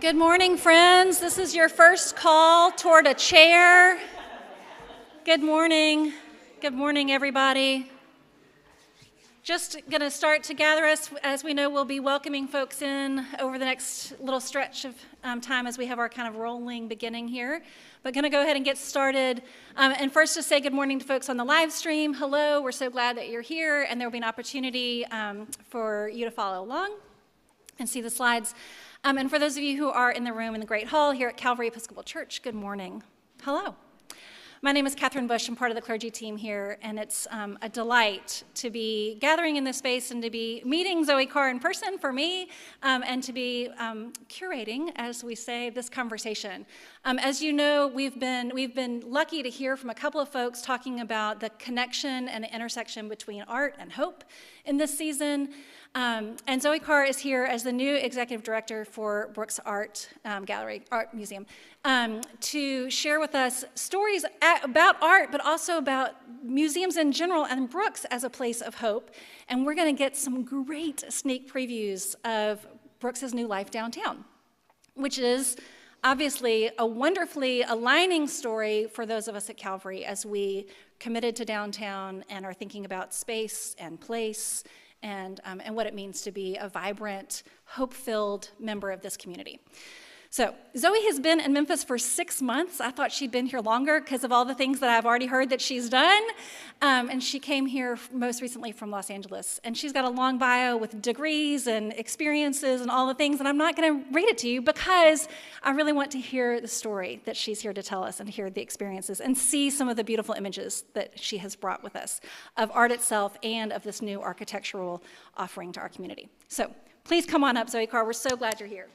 Good morning, friends. This is your first call toward a chair. Good morning. Good morning, everybody. Just going to start to gather us. As we know, we'll be welcoming folks in over the next little stretch of time as we have our kind of rolling beginning here. But going to go ahead and get started. And first, just say good morning to folks on the live stream. Hello, we're so glad that you're here. And there will be an opportunity for you to follow along and see the slides. And for those of you who are in the room in the Great Hall here at Calvary Episcopal Church, good morning. Hello. My name is Catherine Bush. I'm part of the clergy team here, and it's a delight to be gathering in this space and to be meeting Zoe Carr in person for me, and to be curating, as we say, this conversation. As you know, we've been lucky to hear from a couple of folks talking about the connection and the intersection between art and hope in this season. And Zoe Carr is here as the new executive director for Brooks Art Museum to share with us stories about art, but also about museums in general and Brooks as a place of hope. And we're going to get some great sneak previews of Brooks's new life downtown, which is obviously a wonderfully aligning story for those of us at Calvary as we committed to downtown and are thinking about space and place and what it means to be a vibrant, hope-filled member of this community. So Zoe has been in Memphis for 6 months. I thought she'd been here longer because of all the things that I've already heard that she's done. And she came here most recently from Los Angeles. And she's got a long bio with degrees and experiences and all the things. And I'm not going to read it to you because I really want to hear the story that she's here to tell us and hear the experiences and see some of the beautiful images that she has brought with us of art itself and of this new architectural offering to our community. So please come on up, Zoe Carr. We're so glad you're here.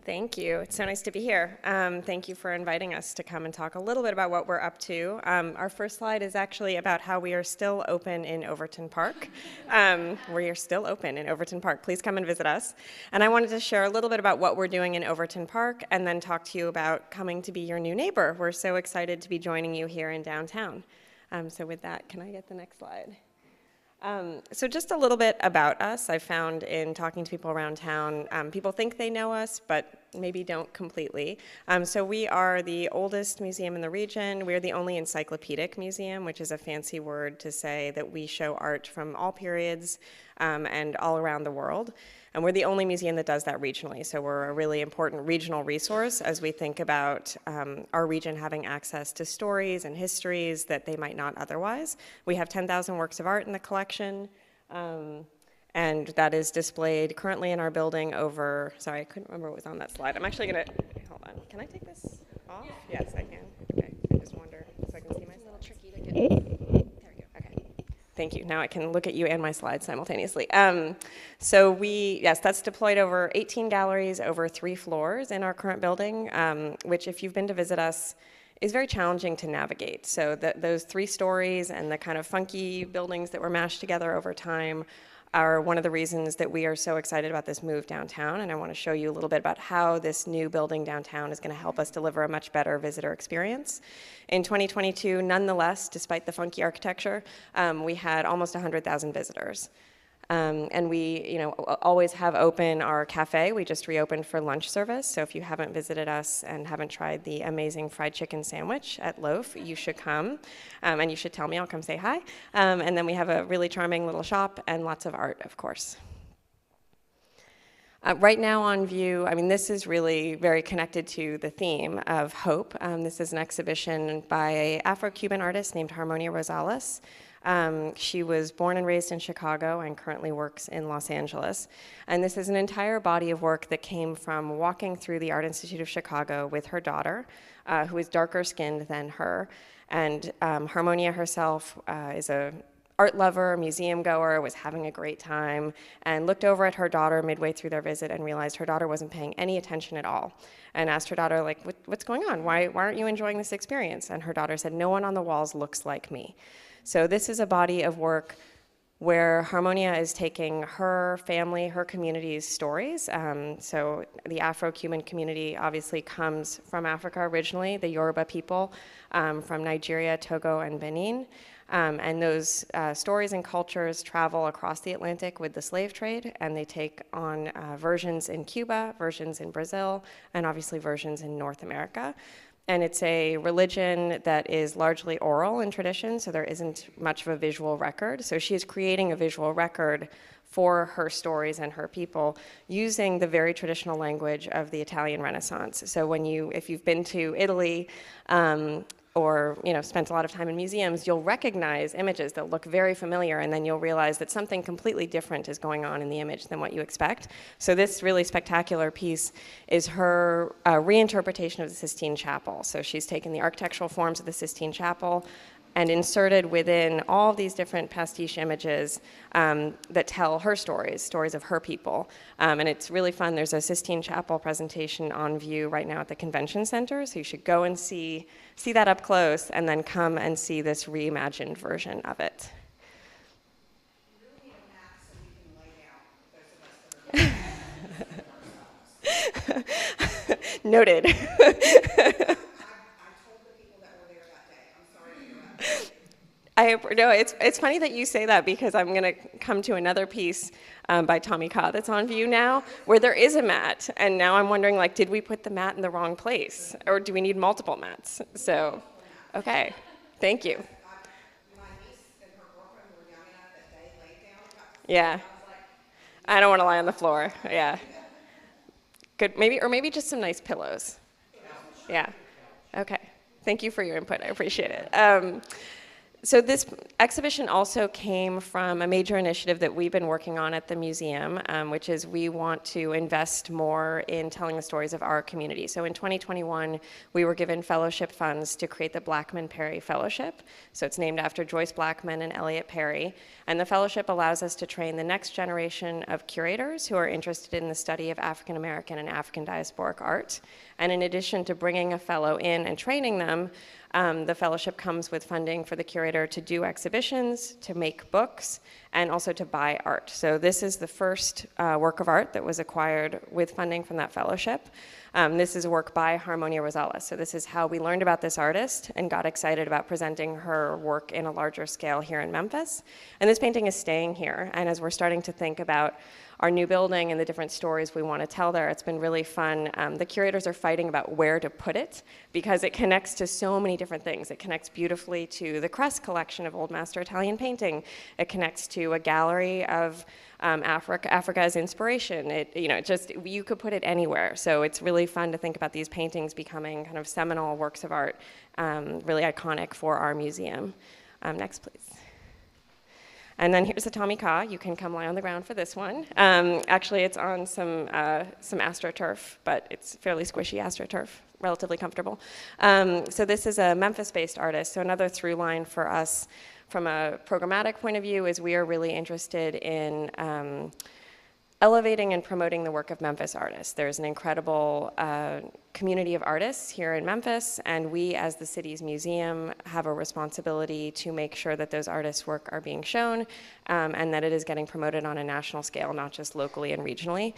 Thank you. It's so nice to be here. Thank you for inviting us to come and talk a little bit about what we're up to. Our first slide is actually about how we are still open in Overton Park. We are still open in Overton Park. Please come and visit us. And I wanted to share a little bit about what we're doing in Overton Park and then talk to you about coming to be your new neighbor. We're so excited to be joining you here in downtown. So with that, can I get the next slide? So just a little bit about us. I found in talking to people around town, people think they know us, but maybe don't completely. So we are the oldest museum in the region. We're the only encyclopedic museum, which is a fancy word to say that we show art from all periods and all around the world. And we're the only museum that does that regionally. So we're a really important regional resource as we think about our region having access to stories and histories that they might not otherwise. We have 10,000 works of art in the collection. And that is displayed currently in our building over, sorry, I couldn't remember what was on that slide. I'm actually gonna, hold on. Can I take this off? Yeah. Yes, I can. Okay, I just wonder if I can see myself. It's a little tricky to get. Thank you. Now I can look at you and my slides simultaneously. So yes, that's deployed over 18 galleries over 3 floors in our current building, which if you've been to visit us, is very challenging to navigate. So those 3 stories and the kind of funky buildings that were mashed together over time are one of the reasons that we are so excited about this move downtown. And I want to show you a little bit about how this new building downtown is going to help us deliver a much better visitor experience. In 2022, nonetheless, despite the funky architecture, we had almost 100,000 visitors. And we, always have open our cafe. We just reopened for lunch service. So if you haven't visited us and haven't tried the amazing fried chicken sandwich at Loaf, you should come. And you should tell me, I'll come say hi. And then we have a really charming little shop and lots of art, of course. Right now on view, this is really very connected to the theme of hope. This is an exhibition by an Afro-Cuban artist named Harmonia Rosales. She was born and raised in Chicago and currently works in Los Angeles. And this is an entire body of work that came from walking through the Art Institute of Chicago with her daughter, who is darker skinned than her. And Harmonia herself is an art lover, museum goer, was having a great time, and looked over at her daughter midway through their visit and realized her daughter wasn't paying any attention at all. And asked her daughter, what's going on? Why aren't you enjoying this experience? And her daughter said, no one on the walls looks like me. So this is a body of work where Harmonia is taking her family, her community's stories. So the Afro-Cuban community obviously comes from Africa originally, the Yoruba people from Nigeria, Togo, and Benin. And those stories and cultures travel across the Atlantic with the slave trade, and they take on versions in Cuba, versions in Brazil, and obviously versions in North America. And it's a religion that is largely oral in tradition, so there isn't much of a visual record. So she is creating a visual record for her stories and her people using the very traditional language of the Italian Renaissance. So if you've been to Italy, or spent a lot of time in museums, you'll recognize images that look very familiar, and then you'll realize that something completely different is going on in the image than what you expect. So this really spectacular piece is her reinterpretation of the Sistine Chapel. So she's taken the architectural forms of the Sistine Chapel and inserted within all of these different pastiche images that tell her stories of her people. And it's really fun. There's a Sistine Chapel presentation on view right now at the Convention Center, so you should go and see that up close and then come and see this reimagined version of it. Noted. No, it's funny that you say that, because I'm going to come to another piece by Tommy Ka that's on view now, where there is a mat, and now I'm wondering, did we put the mat in the wrong place, or do we need multiple mats? So, okay, thank you. Yeah, I don't want to lie on the floor. Yeah, good. Maybe just some nice pillows. Yeah. Okay. Thank you for your input. I appreciate it. So this exhibition also came from a major initiative that we've been working on at the museum, which is we want to invest more in telling the stories of our community. So in 2021, we were given fellowship funds to create the Blackman Perry Fellowship. So it's named after Joyce Blackman and Elliot Perry. And the fellowship allows us to train the next generation of curators who are interested in the study of African American and African diasporic art. And in addition to bringing a fellow in and training them, the fellowship comes with funding for the curator to do exhibitions, to make books, and also to buy art. So this is the first work of art that was acquired with funding from that fellowship. This is a work by Harmonia Rosales. So this is how we learned about this artist and got excited about presenting her work in a larger scale here in Memphis. And this painting is staying here. And as we're starting to think about our new building and the different stories we want to tell there, it's been really fun. The curators are fighting about where to put it, because it connects to so many different things. It connects beautifully to the Crest collection of Old Master Italian painting. It connects to a gallery of Africa as inspiration. You could put it anywhere. So it's really fun to think about these paintings becoming kind of seminal works of art, really iconic for our museum. Next, please. And then here's the Tommy Ka. You can come lie on the ground for this one. Actually, it's on some AstroTurf, but it's fairly squishy AstroTurf, relatively comfortable. So this is a Memphis-based artist. So another through line for us from a programmatic point of view is we are really interested in elevating and promoting the work of Memphis artists. There's an incredible community of artists here in Memphis, and we as the city's museum have a responsibility to make sure that those artists' work are being shown and that it is getting promoted on a national scale, not just locally and regionally.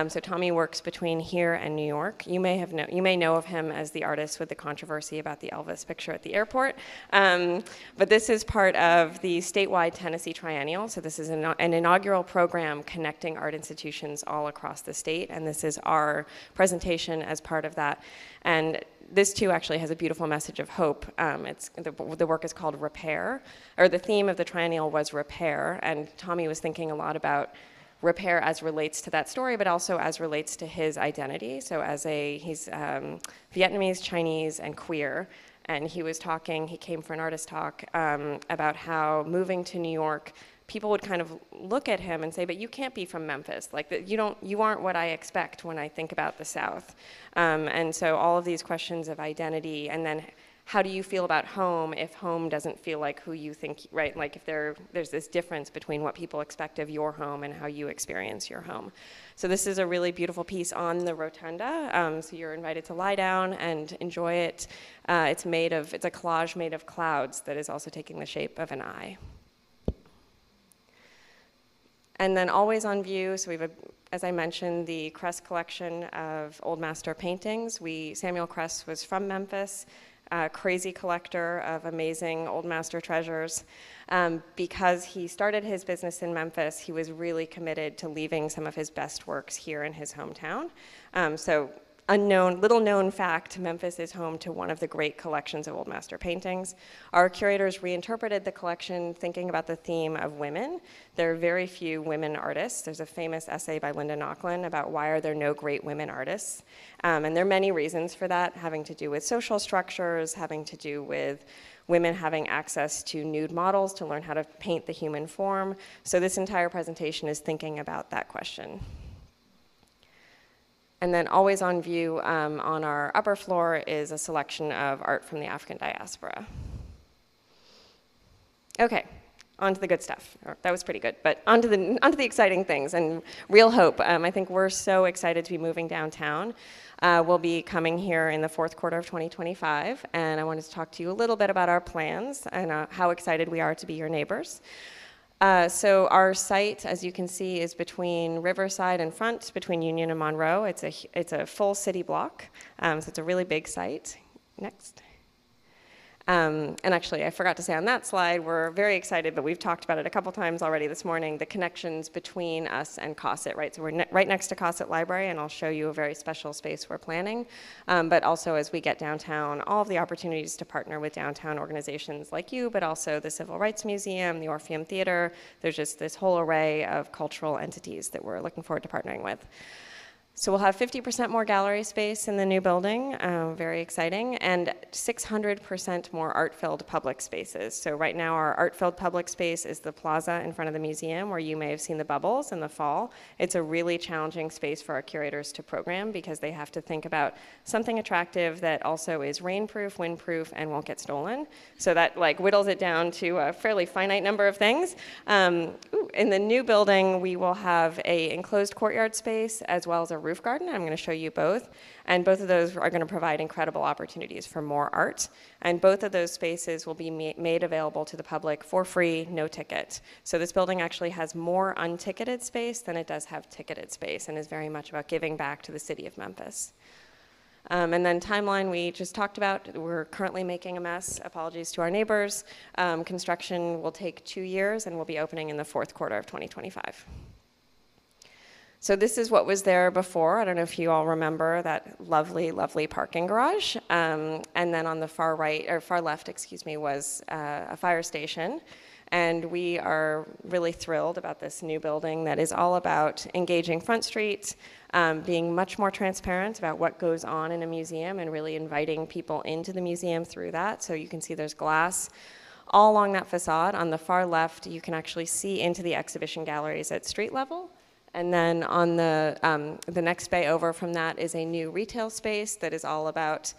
So Tommy works between here and New York. You may know of him as the artist with the controversy about the Elvis picture at the airport, but this is part of the statewide Tennessee Triennial. So this is an inaugural program connecting art institutions all across the state, and this is our presentation as part of that. And this too actually has a beautiful message of hope. The work is called Repair, or the theme of the triennial was repair, and Tommy was thinking a lot about repair as relates to that story, but also as relates to his identity. So he's Vietnamese, Chinese, and queer, and he came for an artist talk about how moving to New York, people would kind of look at him and say, but you can't be from Memphis. You aren't what I expect when I think about the South. And so all of these questions of identity, and then how do you feel about home if home doesn't feel like who you think, right? Like if there's this difference between what people expect of your home and how you experience your home. So this is a really beautiful piece on the rotunda. So you're invited to lie down and enjoy it. It's a collage made of clouds that is also taking the shape of an eye. And then always on view, so we have, as I mentioned, the Kress collection of old master paintings. Samuel Kress was from Memphis, a crazy collector of amazing old master treasures. Because he started his business in Memphis, he was really committed to leaving some of his best works here in his hometown. So little known fact, Memphis is home to one of the great collections of old master paintings. Our curators reinterpreted the collection thinking about the theme of women. There are very few women artists. There's a famous essay by Linda Nochlin about why are there no great women artists. And there are many reasons for that, having to do with social structures, having to do with women having access to nude models to learn how to paint the human form. So this entire presentation is thinking about that question. And then always on view on our upper floor is a selection of art from the African Diaspora. Okay, on to the good stuff. That was pretty good, but on to the exciting things and real hope. I think we're so excited to be moving downtown. We'll be coming here in the fourth quarter of 2025, and I wanted to talk to you a little bit about our plans and how excited we are to be your neighbors. So our site, as you can see, is between Riverside and Front, between Union and Monroe. It's a full city block, so it's a really big site. Next. And actually, I forgot to say on that slide, we're very excited, but we've talked about it a couple times already this morning, the connections between us and Cosset, right? So we're right next to Cosset Library, and I'll show you a very special space we're planning. But also, as we get downtown, all of the opportunities to partner with downtown organizations like you, but also the Civil Rights Museum, the Orpheum Theater. There's just this whole array of cultural entities that we're looking forward to partnering with. So we'll have 50% more gallery space in the new building, very exciting, and 600% more art-filled public spaces. So right now our art-filled public space is the plaza in front of the museum where you may have seen the bubbles in the fall. It's a really challenging space for our curators to program because they have to think about something attractive that also is rainproof, windproof, and won't get stolen. So that whittles it down to a fairly finite number of things. In the new building, we will have an enclosed courtyard space as well as a roof garden. I'm going to show you both. And both of those are going to provide incredible opportunities for more art. And both of those spaces will be made available to the public for free, no ticket. So this building actually has more unticketed space than it does have ticketed space and is very much about giving back to the city of Memphis. And then timeline we just talked about. We're currently making a mess. Apologies to our neighbors. Construction will take 2 years and will be opening in the fourth quarter of 2025. So this is what was there before. I don't know if you all remember that lovely, lovely parking garage. And then on the far left, was a fire station. And we are really thrilled about this new building that is all about engaging Front Street, being much more transparent about what goes on in a museum and really inviting people into the museum through that. So you can see there's glass all along that facade. On the far left, you can actually see into the exhibition galleries at street level. And then on the next bay over from that is a new retail space that is all about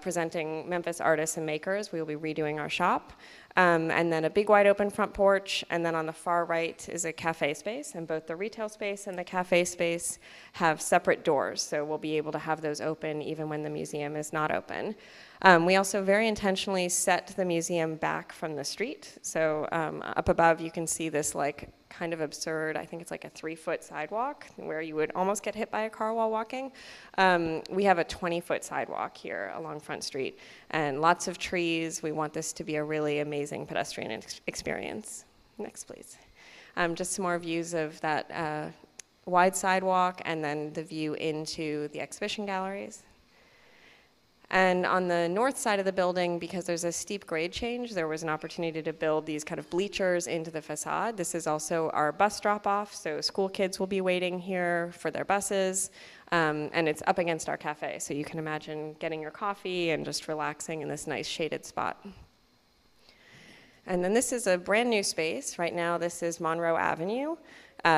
presenting Memphis artists and makers. We will be redoing our shop. And then a big wide open front porch. And then on the far right is a cafe space. And both the retail space and the cafe space have separate doors. So we'll be able to have those open even when the museum is not open. We also very intentionally set the museum back from the street. So up above you can see this kind of absurd, I think it's like a 3-foot sidewalk where you would almost get hit by a car while walking. We have a 20-foot sidewalk here along Front Street and lots of trees. We want this to be a really amazing pedestrian experience. Next, please. Just some more views of that wide sidewalk and then the view into the exhibition galleries. And on the north side of the building, because there's a steep grade change, there was an opportunity to build these kind of bleachers into the facade. This is also our bus drop-off, so school kids will be waiting here for their buses, and it's up against our cafe, so you can imagine getting your coffee and just relaxing in this nice shaded spot. And then this is a brand new space. Right now, this is Monroe Avenue.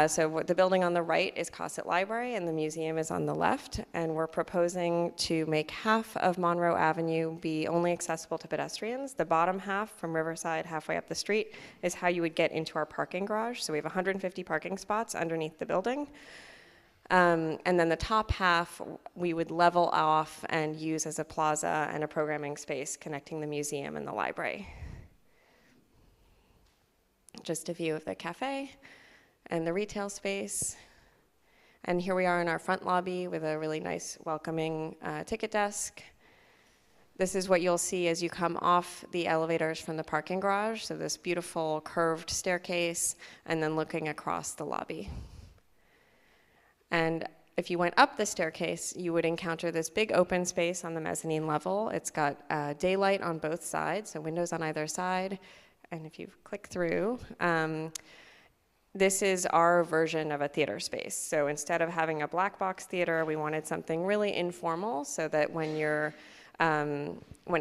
So the building on the right is Cosset Library, and the museum is on the left. And we're proposing to make half of Monroe Avenue be only accessible to pedestrians. The bottom half from Riverside, halfway up the street, is how you would get into our parking garage. So we have 150 parking spots underneath the building. And then the top half, we would level off and use as a plaza and a programming space connecting the museum and the library. Just a view of the cafe. and the retail space. And here we are in our front lobby with a really nice welcoming ticket desk. This is what you'll see as you come off the elevators from the parking garage. So this beautiful curved staircase, and then looking across the lobby. And if you went up the staircase, you would encounter this big open space on the mezzanine level. It's got daylight on both sides, so windows on either side. And if you click through, this is our version of a theater space. So instead of having a black box theater, we wanted something really informal so that when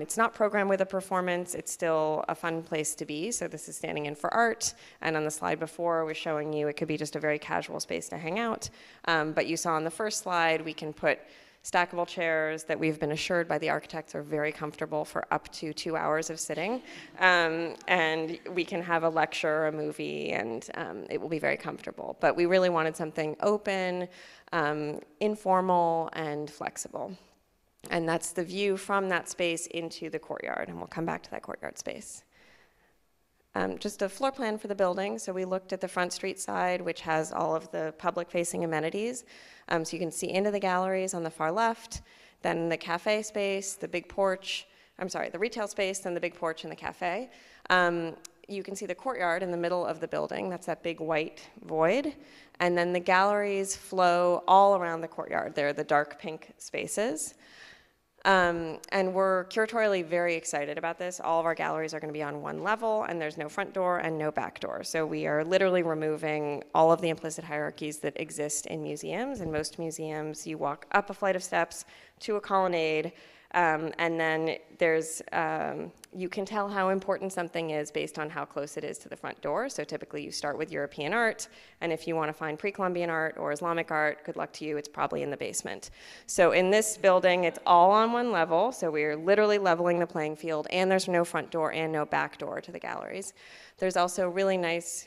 it's not programmed with a performance, it's still a fun place to be. So this is standing in for art. And on the slide before, I was showing you it could be just a very casual space to hang out. But you saw on the first slide, we can put stackable chairs that we've been assured by the architects are very comfortable for up to 2 hours of sitting. And we can have a lecture or a movie, and it will be very comfortable. But we really wanted something open, informal, and flexible. And that's the view from that space into the courtyard, and we'll come back to that courtyard space. Just a floor plan for the building. So we looked at the Front Street side, which has all of the public-facing amenities. So you can see into the galleries on the far left, then the cafe space, the big porch, the retail space, then the big porch and the cafe. You can see the courtyard in the middle of the building. That's that big white void. And then the galleries flow all around the courtyard. They're the dark pink spaces. And we're curatorially very excited about this. All of our galleries are going to be on one level, and there's no front door and no back door. So we are literally removing all of the implicit hierarchies that exist in museums. In most museums, you walk up a flight of steps to a colonnade, and then there's, you can tell how important something is based on how close it is to the front door. So typically you start with European art, and if you want to find pre-Columbian art or Islamic art, good luck to you, it's probably in the basement. So in this building, it's all on one level, so we're literally leveling the playing field, and there's no front door and no back door to the galleries. There's also really nice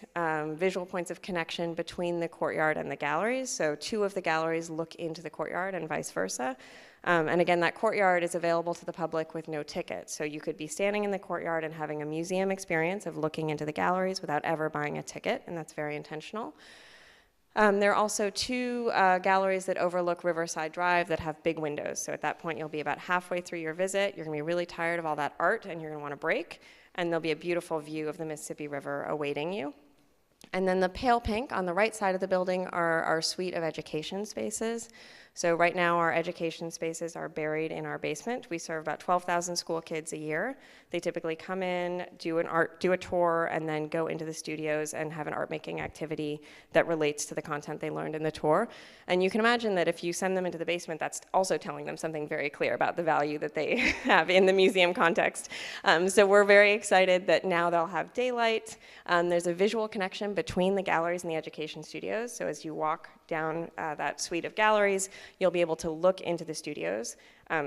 visual points of connection between the courtyard and the galleries. So 2 of the galleries look into the courtyard and vice versa. And again, that courtyard is available to the public with no ticket. So you could be standing in the courtyard and having a museum experience of looking into the galleries without ever buying a ticket, and that's very intentional. There are also 2 galleries that overlook Riverside Drive that have big windows. So at that point, you'll be about halfway through your visit. You're going to be really tired of all that art, and you're going to want to break. And there'll be a beautiful view of the Mississippi River awaiting you. And then the pale pink on the right side of the building are our suite of education spaces. So right now our education spaces are buried in our basement. We serve about 12,000 school kids a year. They typically come in, do a tour, and then go into the studios and have an art making activity that relates to the content they learned in the tour. And you can imagine that if you send them into the basement, that's also telling them something very clear about the value that they have in the museum context. So we're very excited that now they'll have daylight. There's a visual connection between the galleries and the education studios. So as you walk down that suite of galleries, you'll be able to look into the studios.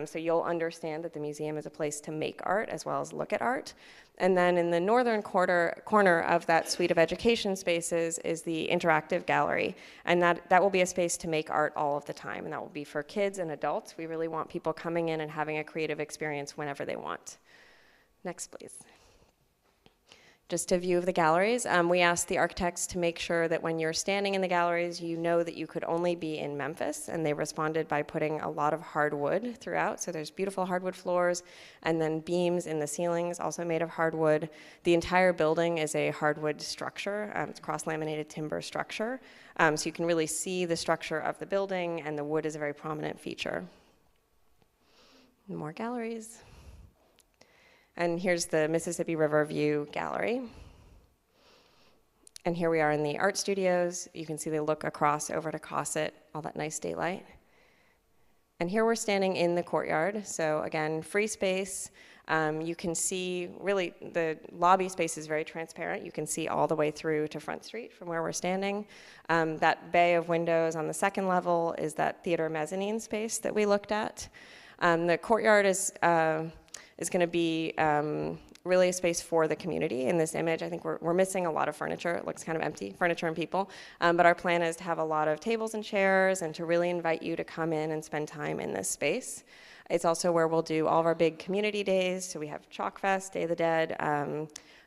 So you'll understand that the museum is a place to make art as well as look at art. And then in the northern corner of that suite of education spaces is the interactive gallery. And that will be a space to make art all of the time. And that will be for kids and adults. We really want people coming in and having a creative experience whenever they want. Next, please. Just a view of the galleries. We asked the architects to make sure that when you're standing in the galleries, you know that you could only be in Memphis, and they responded by putting a lot of hardwood throughout. So there's beautiful hardwood floors, and then beams in the ceilings, also made of hardwood. The entire building is a hardwood structure. It's cross-laminated timber structure. So you can really see the structure of the building, and the wood is a very prominent feature. More galleries. And here's the Mississippi River View Gallery. And here we are in the art studios. You can see they look across over to Cosset, all that nice daylight. And here we're standing in the courtyard. So again, free space. You can see, really, the lobby space is very transparent. You can see all the way through to Front Street from where we're standing. That bay of windows on the second level is that theater mezzanine space that we looked at. The courtyard is going to be really a space for the community. In this image, I think we're missing a lot of furniture. It looks kind of empty, furniture and people. But our plan is to have a lot of tables and chairs and to really invite you to come in and spend time in this space. It's also where we'll do all of our big community days. So we have Chalk Fest, Day of the Dead,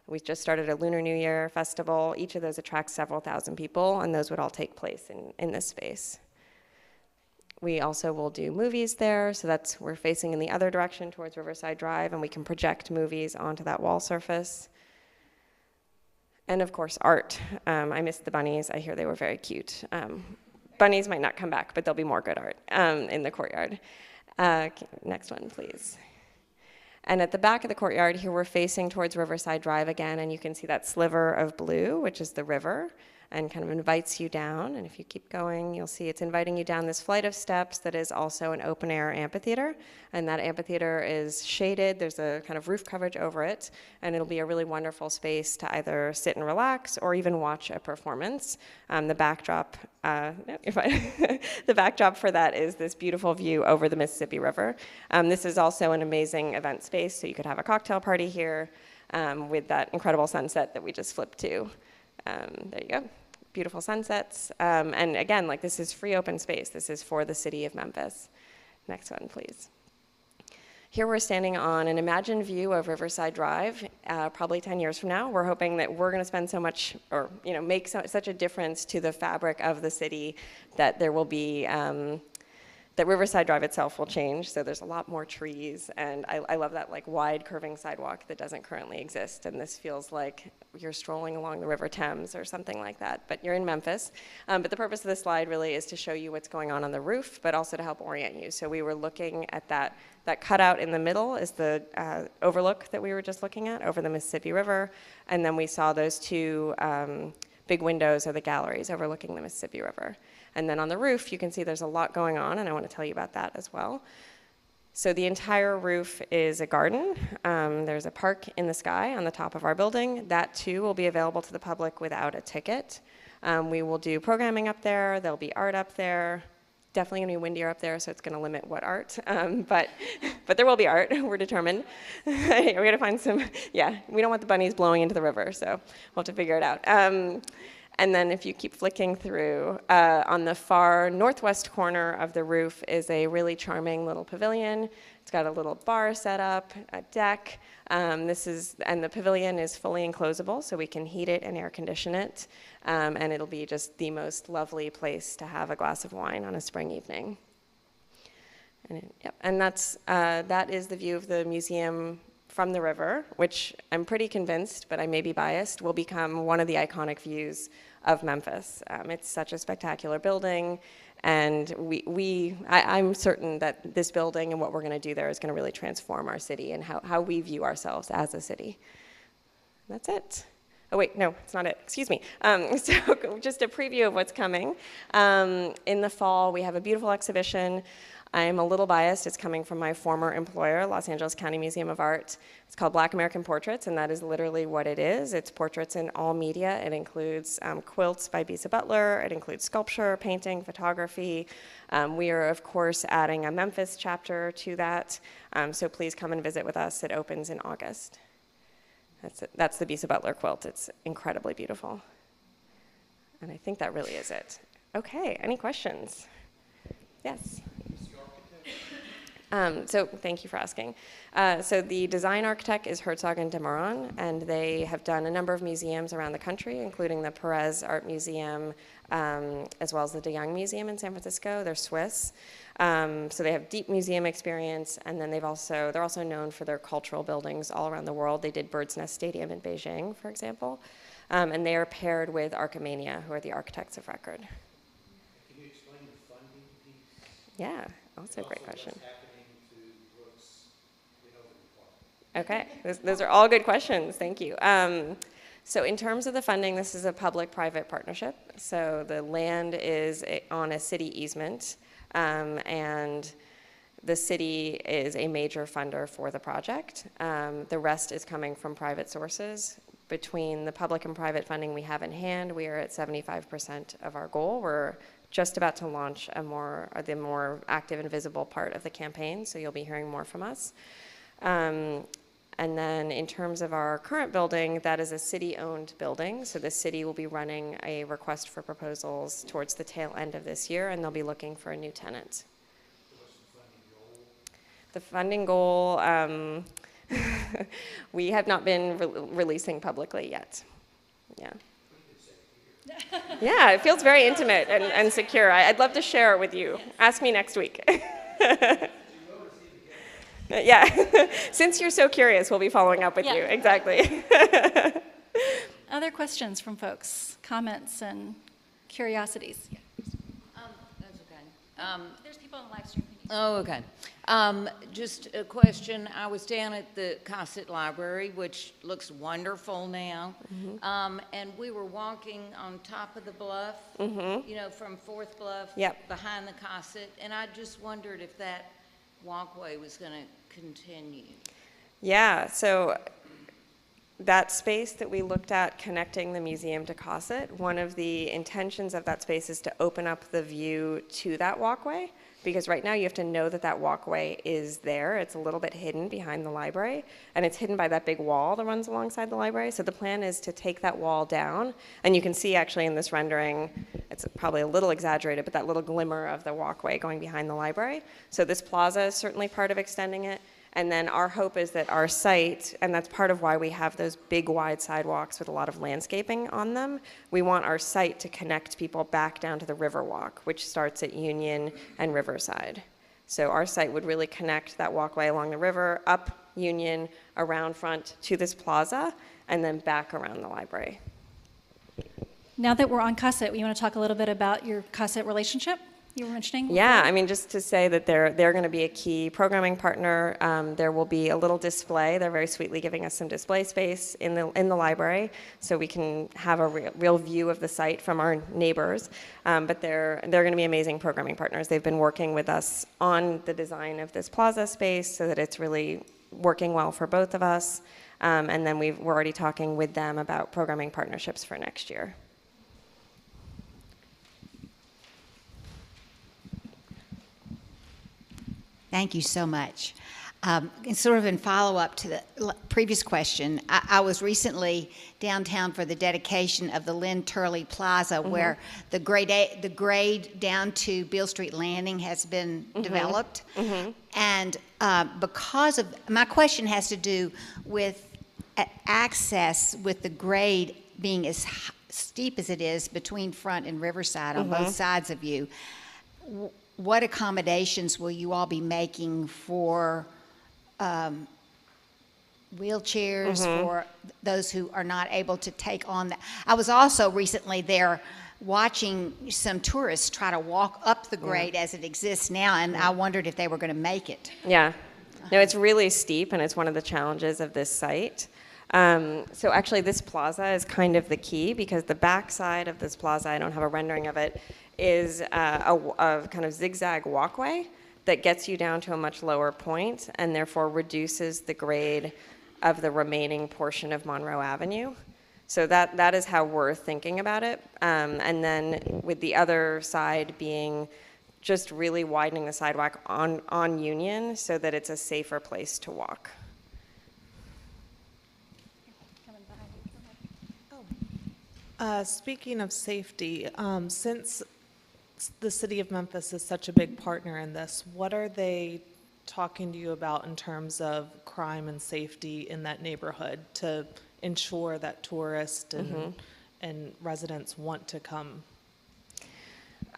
We just started a Lunar New Year festival. Each of those attracts several thousand people, and those would all take place in this space. We also will do movies there, so we're facing in the other direction towards Riverside Drive, and we can project movies onto that wall surface. And of course, art. I missed the bunnies. I hear they were very cute. Bunnies might not come back, but there'll be more good art in the courtyard. Next one, please. And at the back of the courtyard here, we're facing towards Riverside Drive again, and you can see that sliver of blue, which is the river, and kind of invites you down. And if you keep going, you'll see it's inviting you down this flight of steps that is also an open-air amphitheater. And that amphitheater is shaded. There's a kind of roof coverage over it, and it'll be a really wonderful space to either sit and relax or even watch a performance. The backdrop, the backdrop for that is this beautiful view over the Mississippi River. This is also an amazing event space, so you could have a cocktail party here with that incredible sunset that we just flipped to. There you go. Beautiful sunsets. And again, like, this is free open space. This is for the city of Memphis. Next one, please. Here we're standing on an imagined view of Riverside Drive. Probably 10 years from now, we're hoping that we're going to spend so much, or make such a difference to the fabric of the city that there will be, that Riverside Drive itself will change. So there's a lot more trees, and I love that like wide curving sidewalk that doesn't currently exist. And this feels like you're strolling along the River Thames or something like that, but you're in Memphis. But the purpose of this slide really is to show you what's going on the roof, but also to help orient you. So we were looking at that cutout in the middle is the overlook that we were just looking at over the Mississippi River. And then we saw those two big windows or the galleries overlooking the Mississippi River. And then on the roof, you can see there's a lot going on, and I want to tell you about that as well. So the entire roof is a garden. There's a park in the sky on the top of our building. That too will be available to the public without a ticket. We will do programming up there. There'll be art up there. Definitely gonna be windier up there, so it's gonna limit what art, but there will be art, we're determined. We're gonna find some, yeah, we don't want the bunnies blowing into the river, so we'll have to figure it out. And then if you keep flicking through, on the far northwest corner of the roof is a really charming little pavilion. It's got a little bar set up, a deck. And the pavilion is fully enclosable, so we can heat it and air condition it. And it'll be just the most lovely place to have a glass of wine on a spring evening. And that is the view of the museum from the river, which I'm pretty convinced, but I may be biased, will become one of the iconic views of Memphis. It's such a spectacular building, and I'm certain that this building and what we're going to do there is going to really transform our city and how we view ourselves as a city. That's it. Oh wait, no, it's not it, excuse me. So just a preview of what's coming. In the fall, we have a beautiful exhibition. I'm a little biased. It's coming from my former employer, Los Angeles County Museum of Art. It's called Black American Portraits, and that is literally what it is. It's portraits in all media. It includes quilts by Bisa Butler. It includes sculpture, painting, photography. We are, of course, adding a Memphis chapter to that, so please come and visit with us. It opens in August. That's the Bisa Butler quilt. It's incredibly beautiful. And I think that really is it. Okay, any questions? Yes? So thank you for asking. So the design architect is Herzog and de Meuron, and they have done a number of museums around the country, including the Perez Art Museum, as well as the de Young Museum in San Francisco. They're Swiss. So they have deep museum experience, and then they're also known for their cultural buildings all around the world. They did Bird's Nest Stadium in Beijing, for example. And they are paired with Archimania, who are the architects of record. Can you explain the funding piece? Yeah, also a great question. What's happening to Brooks in Overton Park? Okay, those are all good questions, thank you. So in terms of the funding, this is a public-private partnership. So the land is on a city easement, and the city is a major funder for the project. The rest is coming from private sources. Between the public and private funding we have in hand, we are at 75% of our goal. We're just about to launch the more active and visible part of the campaign, so you'll be hearing more from us. And then in terms of our current building, that is a city-owned building, so the city will be running a request for proposals towards the tail end of this year, and they'll be looking for a new tenant. What's the funding goal? The funding goal, We have not been releasing publicly yet. Yeah. Yeah, it feels very intimate and secure. I'd love to share it with you. Ask me next week. Yeah, since you're so curious, we'll be following up with you. Exactly. Other questions from folks, comments and curiosities? Yeah. That's okay. There's people on the live stream. Oh, okay. Just a question. I was down at the Cosset Library, which looks wonderful now, and we were walking on top of the bluff, you know, from Fourth Bluff behind the Cosset, and I just wondered if that walkway was going to continue. Yeah, so that space that we looked at connecting the museum to Cosset, one of the intentions of that space is to open up the view to that walkway, because right now you have to know that that walkway is there. It's a little bit hidden behind the library, and it's hidden by that big wall that runs alongside the library. So the plan is to take that wall down, and you can see actually in this rendering, it's probably a little exaggerated, but that little glimmer of the walkway going behind the library. So this plaza is certainly part of extending it. And then our hope is that our site, and that's part of why we have those big wide sidewalks with a lot of landscaping on them, we want our site to connect people back down to the Riverwalk, which starts at Union and Riverside. So our site would really connect that walkway along the river, up Union, around front to this plaza, and then back around the library. Now that we're on Cosset, you want to talk a little bit about your Cosset relationship you were mentioning? Yeah, I mean, just to say that they're going to be a key programming partner. There will be a little display. They're very sweetly giving us some display space in the library, so we can have a real view of the site from our neighbors. But they're going to be amazing programming partners. They've been working with us on the design of this plaza space so that it's really working well for both of us. And then we're already talking with them about programming partnerships for next year. Thank you so much. And sort of in follow-up to the previous question, I was recently downtown for the dedication of the Lynn Turley Plaza, where the grade down to Beale Street Landing has been developed. And because of, my question has to do with access with the grade being as steep as it is between Front and Riverside on both sides of you. What accommodations will you all be making for wheelchairs, for those who are not able to take on that? I was also recently there watching some tourists try to walk up the grade as it exists now, and I wondered if they were going to make it. Yeah. No, it's really steep, and it's one of the challenges of this site. So actually, this plaza is kind of the key, because the back side of this plaza, I don't have a rendering of it, is a kind of zigzag walkway that gets you down to a much lower point and therefore reduces the grade of the remaining portion of Monroe Avenue. So that is how we're thinking about it. And then with the other side being just really widening the sidewalk on Union so that it's a safer place to walk. Speaking of safety, since the city of Memphis is such a big partner in this, what are they talking to you about in terms of crime and safety in that neighborhood to ensure that tourists and residents want to come?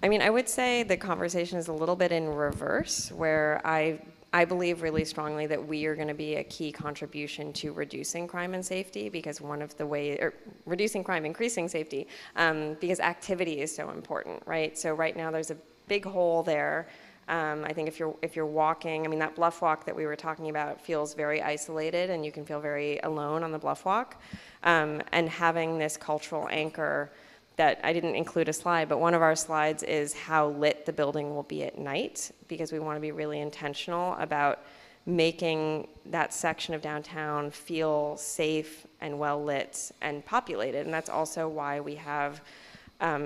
I mean, I would say the conversation is a little bit in reverse, where I believe really strongly that we are going to be a key contribution to reducing crime and safety, because one of the ways, or reducing crime, increasing safety, because activity is so important, right? So right now there's a big hole there. I think if you're walking, I mean, that bluff walk that we were talking about feels very isolated, and you can feel very alone on the bluff walk. And having this cultural anchor that I didn't include a slide, but one of our slides is how lit the building will be at night, because we want to be really intentional about making that section of downtown feel safe and well lit and populated. And that's also why we have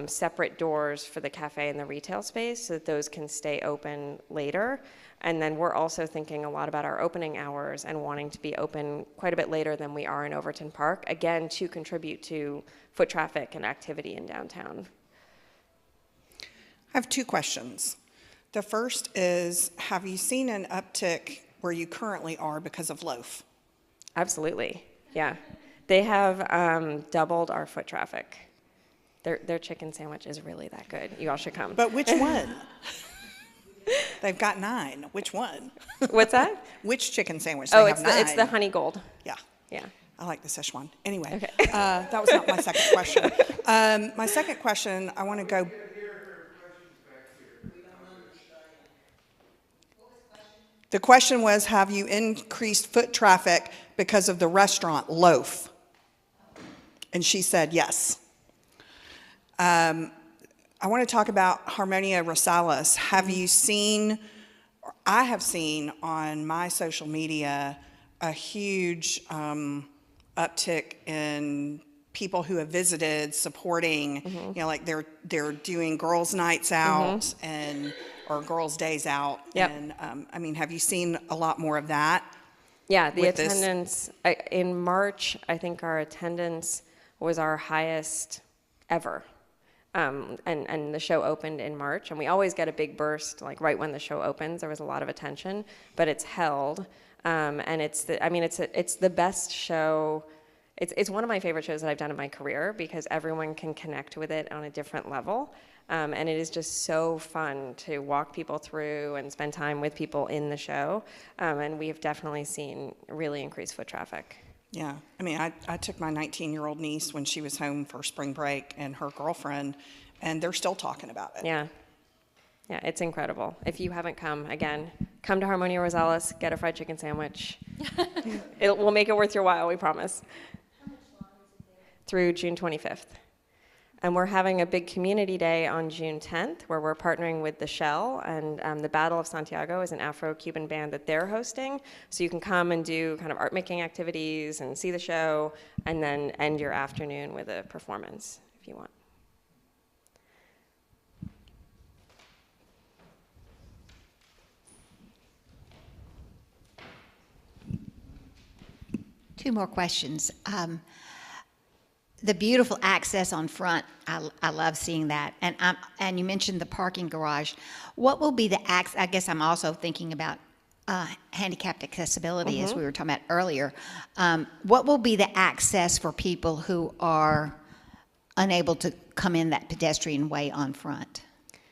separate doors for the cafe and the retail space, so that those can stay open later. And then we're also thinking a lot about our opening hours and wanting to be open quite a bit later than we are in Overton Park, again, to contribute to foot traffic and activity in downtown. I have two questions. The first is, have you seen an uptick where you currently are because of loaf? Absolutely, yeah. They have doubled our foot traffic. Their chicken sandwich is really that good. You all should come. But which one? They've got 9. Which one? What's that? Which chicken sandwich? Oh, They it's have 9. it's the honey gold. Yeah. Yeah. I like the Szechuan. Anyway, Okay. that was not my second question. My second question, I want to go. The question was, have you increased foot traffic because of the restaurant Loaf? And she said yes. I want to talk about Harmonia Rosales. Have you seen, or I have seen on my social media, a huge uptick in people who have visited, supporting, you know, like they're doing girls' nights out and or girls' days out. Yep. And I mean, have you seen a lot more of that? Yeah, the with this? attendance, in March, I think our attendance was our highest ever. And the show opened in March, and we always get a big burst, like right when the show opens, there was a lot of attention, but it's held, and it's the best show. It's one of my favorite shows that I've done in my career because everyone can connect with it on a different level. And it is just so fun to walk people through and spend time with people in the show. And we have definitely seen really increased foot traffic. Yeah, I mean, I took my 19-year-old niece when she was home for spring break and her girlfriend, and they're still talking about it. Yeah. Yeah, it's incredible. If you haven't come, again, come to Harmonia Rosales, get a fried chicken sandwich. We'll make it worth your while, we promise. Through June 25th. And we're having a big community day on June 10th where we're partnering with the Shell, and the Battle of Santiago is an Afro-Cuban band that they're hosting. So you can come and do kind of art-making activities and see the show, and then end your afternoon with a performance if you want. Two more questions. The beautiful access on front, I love seeing that. And you mentioned the parking garage. What will be the access? I guess I'm also thinking about handicapped accessibility, as we were talking about earlier. What will be the access for people who are unable to come in that pedestrian way on front?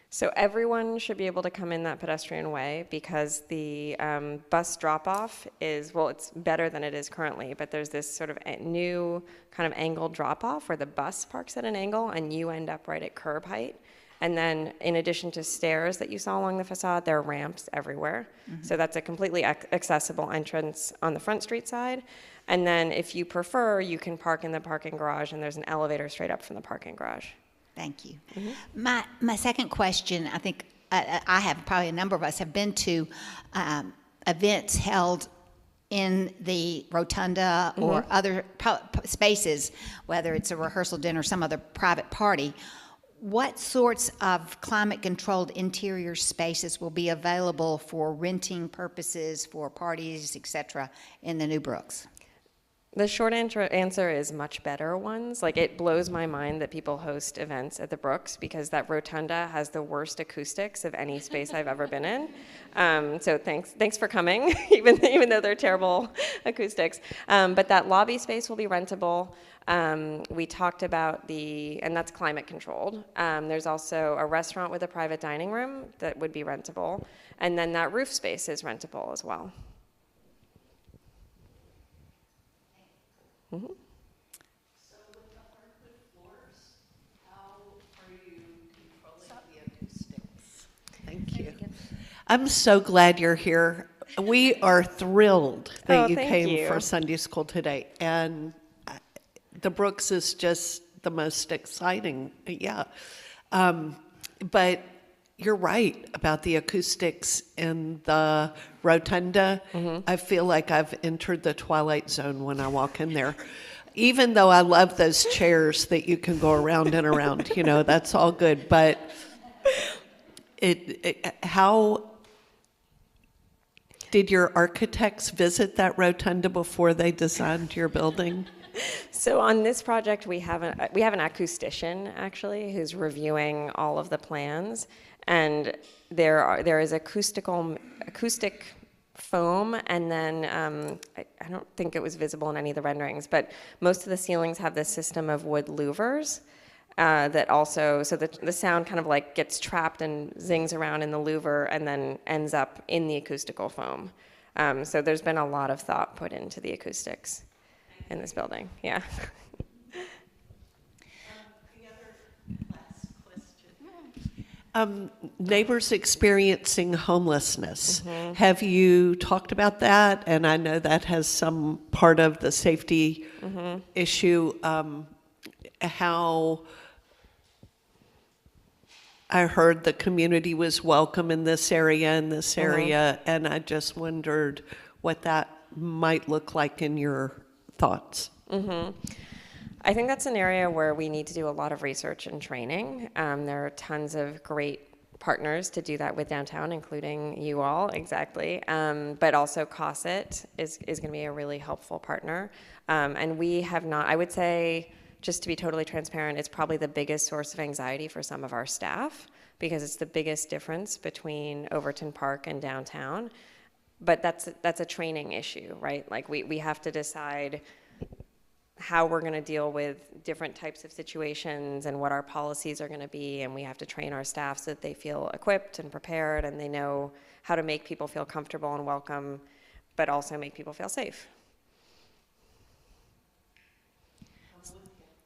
So everyone should be able to come in that pedestrian way because the bus drop-off is, well, it's better than it is currently, but there's this sort of new kind of angled drop-off where the bus parks at an angle and you end up right at curb height. And then in addition to stairs that you saw along the facade, there are ramps everywhere. So that's a completely accessible entrance on the Front Street side. And then if you prefer, you can park in the parking garage, and there's an elevator straight up from the parking garage. Thank you. My second question, I think I have, probably a number of us have been to events held in the rotunda or other spaces, whether it's a rehearsal dinner or some other private party. What sorts of climate-controlled interior spaces will be available for renting purposes, for parties, et cetera, in the New Brooks? The short answer is much better ones. Like, it blows my mind that people host events at the Brooks because that rotunda has the worst acoustics of any space I've ever been in. So thanks for coming, even though they're terrible acoustics. But that lobby space will be rentable. We talked about and that's climate controlled. There's also a restaurant with a private dining room that would be rentable. And then that roof space is rentable as well. So with the hardwood floors, how are you controlling the acoustics? Thank you. I'm so glad you're here. We are thrilled that you came for Sunday school today. And the Brooks is just the most exciting, yeah. But you're right about the acoustics in the rotunda. I feel like I've entered the Twilight Zone when I walk in there. Even though I love those chairs that you can go around and around, you know, that's all good. But how did your architects visit that rotunda before they designed your building? So on this project, we have an acoustician actually who's reviewing all of the plans, and there is acoustic foam, and then I don't think it was visible in any of the renderings, but most of the ceilings have this system of wood louvers that also, so the sound kind of like gets trapped and zings around in the louver and then ends up in the acoustical foam. So there's been a lot of thought put into the acoustics in this building. Yeah. Neighbors experiencing homelessness. Have you talked about that? And I know that has some part of the safety issue. How I heard the community was welcome in this area and I just wondered what that might look like in your thoughts. I think that's an area where we need to do a lot of research and training. There are tons of great partners to do that with downtown, including you all, exactly. But also COSIT is going to be a really helpful partner. And we have not, I would say, just to be totally transparent, it's probably the biggest source of anxiety for some of our staff because it's the biggest difference between Overton Park and downtown. But that's a training issue, right? Like we have to decide how we're going to deal with different types of situations and what our policies are going to be, and we have to train our staff so that they feel equipped and prepared and they know how to make people feel comfortable and welcome, but also make people feel safe.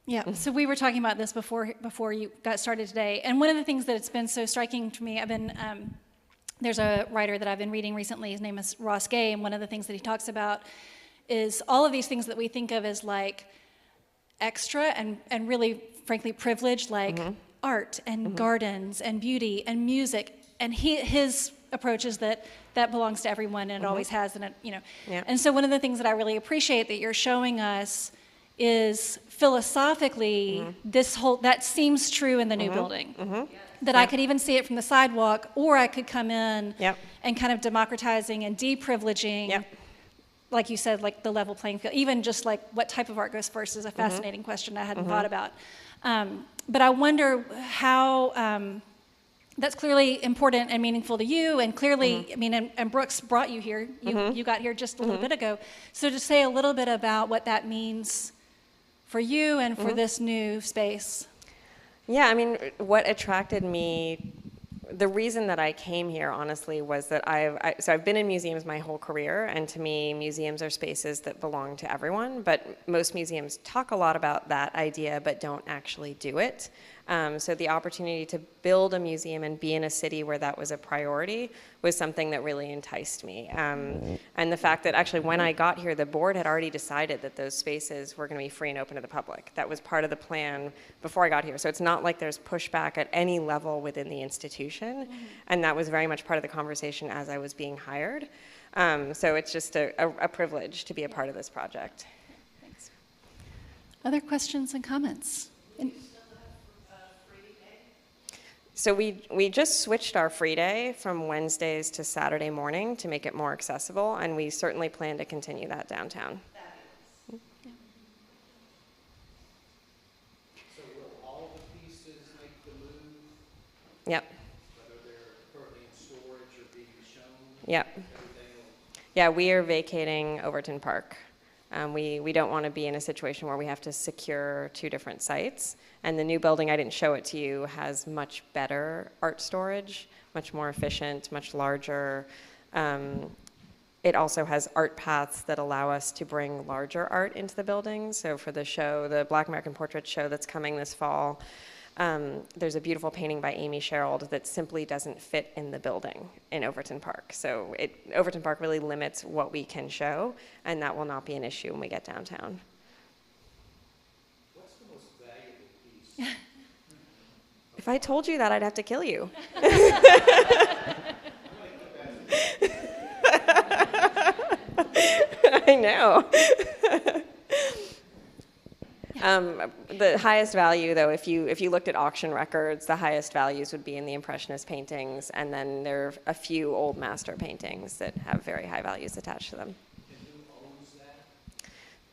Yeah, so we were talking about this before you got started today, and one of the things that it's been so striking to me, there's a writer that I've been reading recently, his name is Ross Gay, and one of the things that he talks about is all of these things that we think of as like extra and really, frankly, privileged, like art and gardens and beauty and music. And his approach is that belongs to everyone and it always has, and it, Yeah. And so one of the things that I really appreciate that you're showing us is philosophically that seems true in the new building. That I could even see it from the sidewalk, or I could come in and kind of democratizing and deprivileging. Like you said, like the level playing field, even just like what type of art goes first is a fascinating question I hadn't thought about. But I wonder how that's clearly important and meaningful to you, and clearly, I mean, and Brooks brought you here. You got here just a little bit ago. So to say a little bit about what that means for you and for this new space. Yeah, I mean, what attracted me, the reason that I came here, honestly, was that I've been in museums my whole career, and to me, museums are spaces that belong to everyone, but most museums talk a lot about that idea, but don't actually do it. So the opportunity to build a museum and be in a city where that was a priority was something that really enticed me. And the fact that actually when I got here, the board had already decided that those spaces were going to be free and open to the public. That was part of the plan before I got here. So it's not like there's pushback at any level within the institution. And that was very much part of the conversation as I was being hired. So it's just a privilege to be a part of this project. Thanks. Other questions and comments? So we just switched our free day from Wednesdays to Saturday morning to make it more accessible, and we certainly plan to continue that downtown. So will all the pieces make the move, Yep. whether they're currently in storage or being shown? Yep. Everything will, Yeah, we are vacating Overton Park. We don't want to be in a situation where we have to secure two different sites. And the new building, I didn't show it to you, has much better art storage, much more efficient, much larger. It also has art paths that allow us to bring larger art into the building. So for the show, the Black American Portrait show that's coming this fall, there's a beautiful painting by Amy Sherald that simply doesn't fit in the building in Overton Park. So Overton Park really limits what we can show, and that will not be an issue when we get downtown. what's the most valuable piece? If I told you that, I'd have to kill you. I know. The highest value, though, if you looked at auction records, the highest values would be in the Impressionist paintings, and then there are a few old master paintings that have very high values attached to them. And who owns that?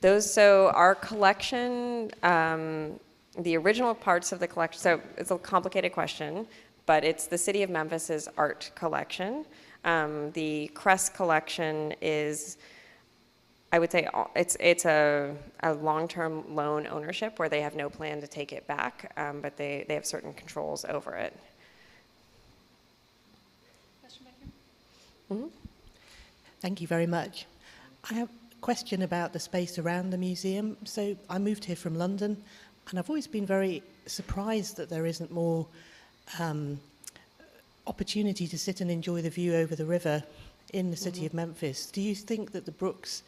Those, so our collection, the original parts of the collection, so it's a complicated question, but it's the City of Memphis's art collection. The Crest collection is, I would say, it's a long-term loan ownership where they have no plan to take it back, but they have certain controls over it. Question back here? Thank you very much. I have a question about the space around the museum. So I moved here from London, and I've always been very surprised that there isn't more opportunity to sit and enjoy the view over the river in the city of Memphis. Do you think that the Brooks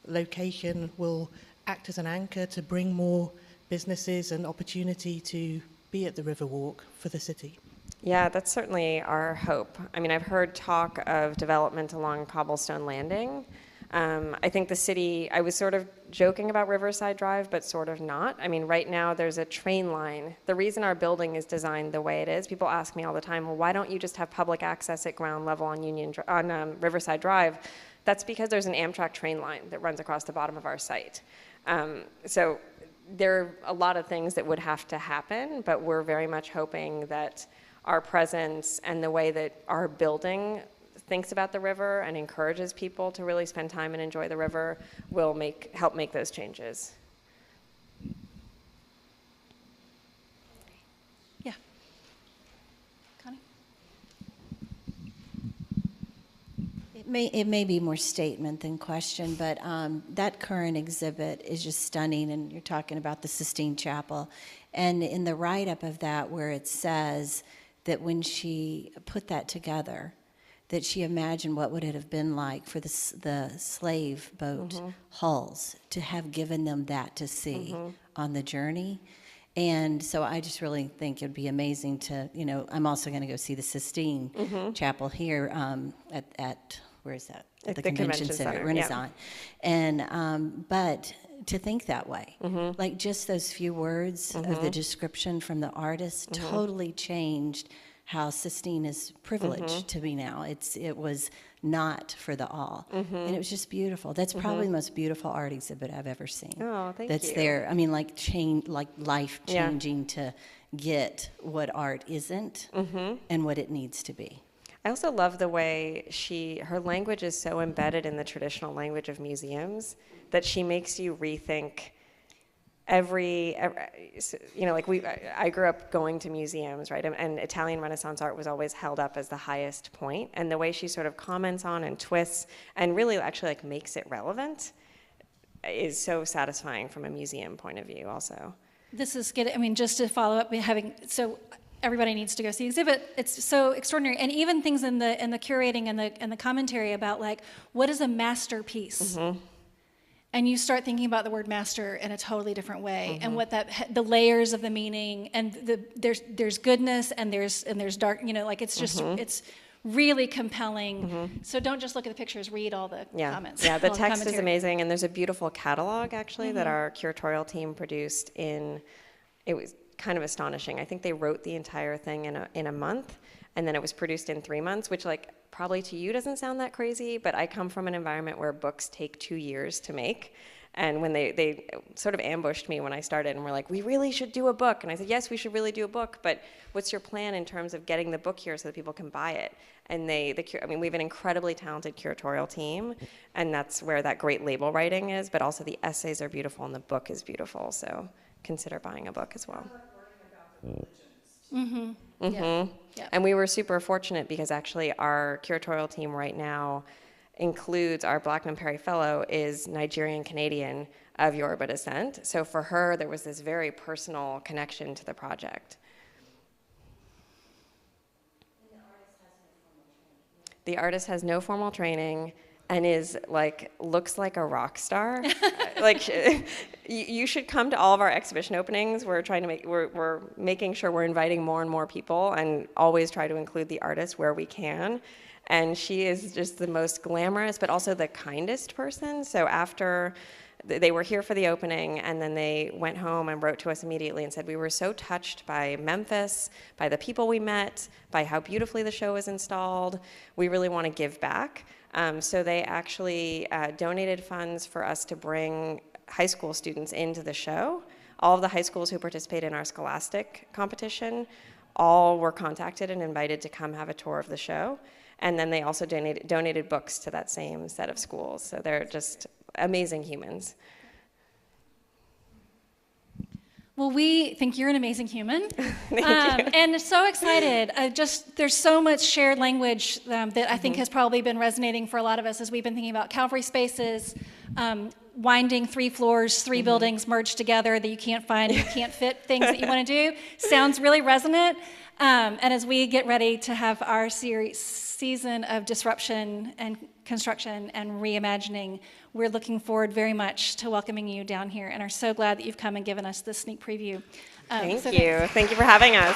location will act as an anchor to bring more businesses and opportunity to be at the Riverwalk for the city? Yeah, that's certainly our hope. I mean, I've heard talk of development along Cobblestone Landing. I think the city, I was sort of joking about Riverside Drive, but sort of not. I mean, right now there's a train line. The reason our building is designed the way it is, people ask me all the time, well, why don't you just have public access at ground level on Riverside Drive? That's because there's an Amtrak train line that runs across the bottom of our site. So there are a lot of things that would have to happen, but we're very much hoping that our presence and the way that our building thinks about the river and encourages people to really spend time and enjoy the river will help make those changes. Yeah. Connie? It may be more statement than question, but that current exhibit is just stunning, and you're talking about the Sistine Chapel. And in the write-up of that, where it says that when she put that together, that she imagined what would it have been like for the slave boat hulls to have given them that to see on the journey. And so I just really think it'd be amazing to, I'm also going to go see the Sistine Chapel here at where is that? At the Convention Center, Renaissance. Yeah. And, but to think that way, like just those few words of the description from the artist totally changed how Sistine is privileged to be now. It was not for the all. And it was just beautiful. That's probably the most beautiful art exhibit I've ever seen. Oh, thank That's you. there. I mean, like life changing to get what art isn't and what it needs to be. I also love the way her language is so embedded in the traditional language of museums that she makes you rethink I grew up going to museums, right? And Italian Renaissance art was always held up as the highest point. And the way she sort of comments on and twists and really actually makes it relevant is so satisfying from a museum point of view also. This is good. I mean, just to follow up, so everybody needs to go see the exhibit. It's so extraordinary. And even things in the curating and the commentary about what is a masterpiece? And you start thinking about the word master in a totally different way, and what the layers of the meaning, and there's goodness and there's dark. It's just it's really compelling. So don't just look at the pictures; read all the comments. Yeah, the all text is amazing, and there's a beautiful catalog actually that our curatorial team produced it was kind of astonishing. I think they wrote the entire thing in a month, and then it was produced in 3 months, which probably to you doesn't sound that crazy, but I come from an environment where books take 2 years to make. And when they sort of ambushed me when I started and were like, we really should do a book. And I said, yes, we should really do a book, but what's your plan in terms of getting the book here so that people can buy it? And we have an incredibly talented curatorial team, and that's where that great label writing is, but also the essays are beautiful and the book is beautiful. So consider buying a book as well. Yeah. And we were super fortunate because actually our curatorial team right now includes our Blackman Perry Fellow is Nigerian Canadian of Yoruba descent. So for her, there was this very personal connection to the project. The artist has no formal training and is looks like a rock star. You should come to all of our exhibition openings. We're making sure we're inviting more and more people and always try to include the artist where we can. And she is just the most glamorous, but also the kindest person. So after they were here for the opening, and then they went home and wrote to us immediately and said, we were so touched by Memphis, by the people we met, by how beautifully the show was installed. We really want to give back. So they actually donated funds for us to bring high school students into the show. All of the high schools who participate in our scholastic competition all were contacted and invited to come have a tour of the show. And then they also donated books to that same set of schools. So they're just amazing humans. Well, we think you're an amazing human. Thank you. And so excited. There's so much shared language that I think has probably been resonating for a lot of us as we've been thinking about Calvary spaces, winding 3 floors, 3 buildings merged together that you can't find, you can't fit things that you want to do. Sounds really resonant. And as we get ready to have our season of disruption and construction and reimagining, we're looking forward very much to welcoming you down here and are so glad that you've come and given us this sneak preview. Thank you. Thank you for having us.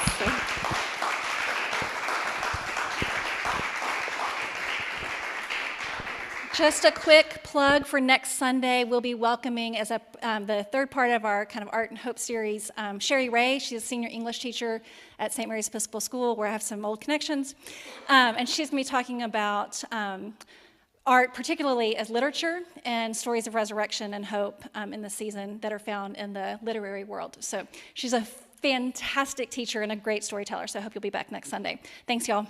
Just a quick plug for next Sunday. We'll be welcoming as the third part of our kind of Art and Hope series, Sherry Ray. She's a senior English teacher at St. Mary's Episcopal School, where I have some old connections. And she's going to be talking about art, particularly as literature and stories of resurrection and hope in the season that are found in the literary world. So she's a fantastic teacher and a great storyteller. So I hope you'll be back next Sunday. Thanks, y'all.